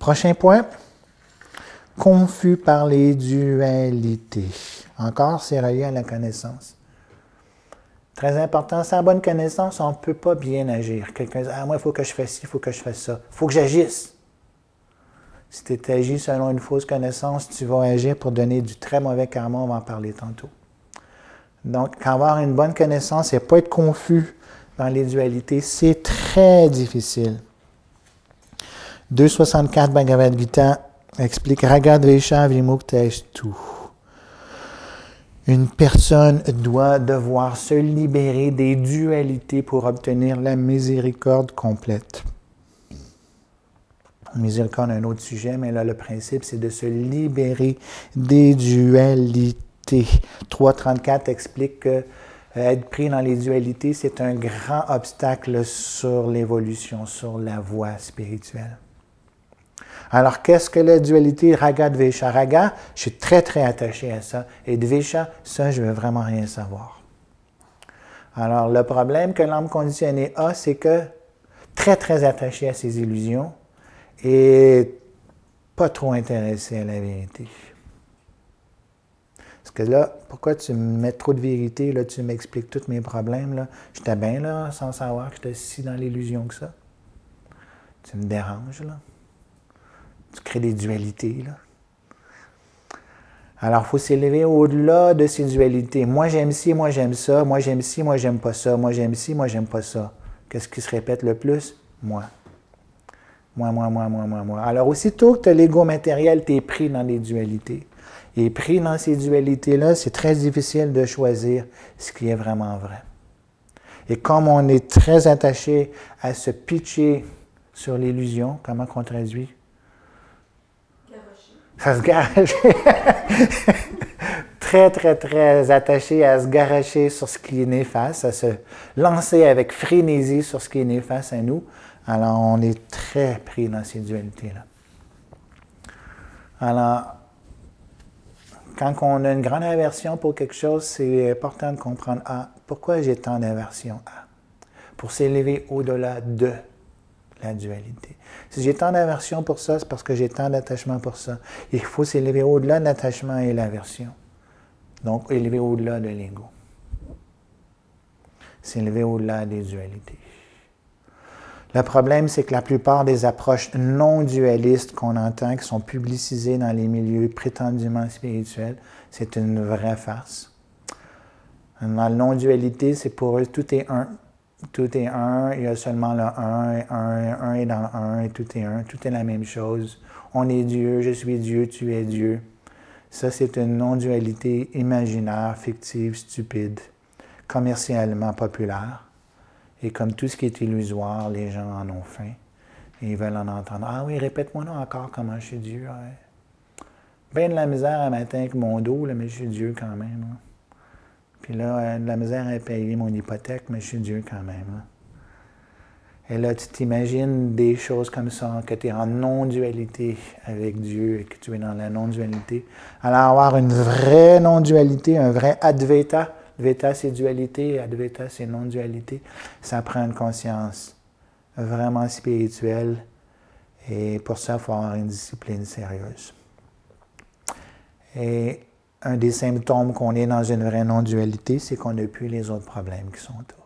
Prochain point, confus par les dualités. Encore, c'est relié à la connaissance. Très important, sans bonne connaissance, on ne peut pas bien agir. Quelqu'un dit, ah, moi, il faut que je fasse ci, il faut que je fasse ça. Il faut que j'agisse. Si tu agis selon une fausse connaissance, tu vas agir pour donner du très mauvais karma, on va en parler tantôt. Donc, avoir une bonne connaissance et ne pas être confus dans les dualités, c'est très difficile. 2.64 Bhagavad Gita explique Raga Dvesha Vimuktestu. Une personne doit devoir se libérer des dualités pour obtenir la miséricorde complète. Miséricorde est un autre sujet, mais là, le principe, c'est de se libérer des dualités. 3.34 explique que être pris dans les dualités, c'est un grand obstacle sur l'évolution, sur la voie spirituelle. Alors, qu'est-ce que la dualité Raga Dvesha? Raga, je suis très, très attaché à ça. Et Dvesha, ça, je ne veux vraiment rien savoir. Alors, le problème que l'âme conditionnée a, c'est que très, très attaché à ses illusions et pas trop intéressé à la vérité. Parce que là, pourquoi tu me mets trop de vérité, là, tu m'expliques tous mes problèmes, là. J'étais bien là, sans savoir que j'étais si dans l'illusion que ça. Tu me déranges, là. Tu crées des dualités, là. Alors, il faut s'élever au-delà de ces dualités. Moi, j'aime ci, moi, j'aime ça. Moi, j'aime ci, moi, j'aime pas ça. Moi, j'aime ci, moi, j'aime pas ça. Qu'est-ce qui se répète le plus? Moi. Moi. Alors, aussitôt que tu as l'ego matériel, tu es pris dans les dualités. Et pris dans ces dualités-là, c'est très difficile de choisir ce qui est vraiment vrai. Et comme on est très attaché à se pitcher sur l'illusion, comment on traduit? À se garocher. Très, très, très attaché à se garocher sur ce qui est néfaste, à se lancer avec frénésie sur ce qui est néfaste à nous. Alors, on est très pris dans ces dualités-là. Alors, quand on a une grande aversion pour quelque chose, c'est important de comprendre, pourquoi j'ai tant d'aversion à? Pour s'élever au-delà de la dualité. Si j'ai tant d'aversion pour ça, c'est parce que j'ai tant d'attachement pour ça. Il faut s'élever au-delà de l'attachement et l'aversion. Donc, élever au-delà de l'ego. S'élever au-delà des dualités. Le problème, c'est que la plupart des approches non dualistes qu'on entend, qui sont publicisées dans les milieux prétendument spirituels, c'est une vraie farce. Dans la non-dualité, c'est pour eux, tout est un. Tout est un, il y a seulement le un est dans le un, et tout est un, tout est la même chose. On est Dieu, je suis Dieu, tu es Dieu. Ça, c'est une non-dualité imaginaire, fictive, stupide, commercialement populaire. Et comme tout ce qui est illusoire, les gens en ont faim. Et ils veulent en entendre. Ah oui, répète-moi non encore comment je suis Dieu. Ouais. Ben de la misère un matin avec mon dos, là, mais je suis Dieu quand même. Hein. Puis là, de la misère à payer mon hypothèque, mais je suis Dieu quand même. Hein. Et là, tu t'imagines des choses comme ça, que tu es en non-dualité avec Dieu et que tu es dans la non-dualité. Alors, avoir une vraie non-dualité, un vrai Advaita. Advaita, c'est dualité, Advaita, c'est non-dualité. Ça prend une conscience vraiment spirituelle. Et pour ça, il faut avoir une discipline sérieuse. Et un des symptômes qu'on est dans une vraie non-dualité, c'est qu'on n'a plus les autres problèmes qui sont autour.